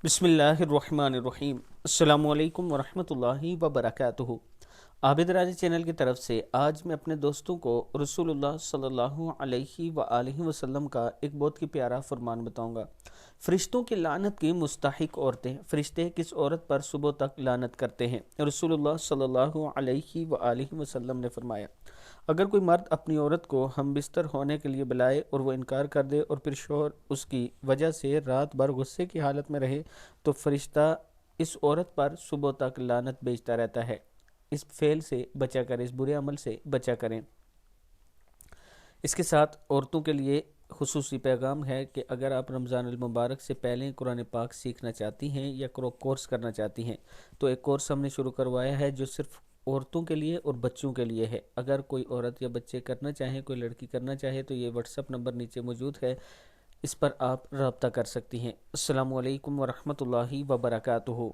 बिस्मिल्लाहिर्रहमानिर्रहीम। अस्सलामु अलैकुम वरहमतुल्लाहि वबरकातुहू। आबिद राजी चैनल की तरफ से आज मैं अपने दोस्तों को रसूलुल्लाह सल्लल्लाहु अलैहि वआलिहि वसल्लम का एक बहुत ही प्यारा फरमान बताऊंगा। फरिश्तों की लानत की मुस्तहिक औरतें, फरिश्ते किस औरत पर सुबह तक लानत करते हैं? रसूलुल्लाह सल्लल्लाहु अलैहि वआलिहि वसल्लम ने फरमाया, अगर कोई मर्द अपनी औरत को हम बिस्तर होने के लिए बुलाए और वो इनकार कर दे और फिर शोहर उसकी वजह से रात भर गुस्से की हालत में रहे तो फरिश्ता इस औरत पर सुबह तक लानत भेजता रहता है। इस फेल से बचा करें, इस बुरे अमल से बचा करें। इसके साथ औरतों के लिए खुसूसी पैगाम है कि अगर आप रमज़ान अल मुबारक से पहले कुरान पाक सीखना चाहती हैं या कोर्स करना चाहती हैं तो एक कोर्स हमने शुरू करवाया है जो सिर्फ औरतों के लिए और बच्चों के लिए है। अगर कोई औरत या बच्चे करना चाहें, कोई लड़की करना चाहे तो ये व्हाट्सअप नंबर नीचे मौजूद है, इस पर आप रब्ता कर सकती हैं। अस्सलामु अलैकुम वरहमतुल्लाहि वबरकातुहू।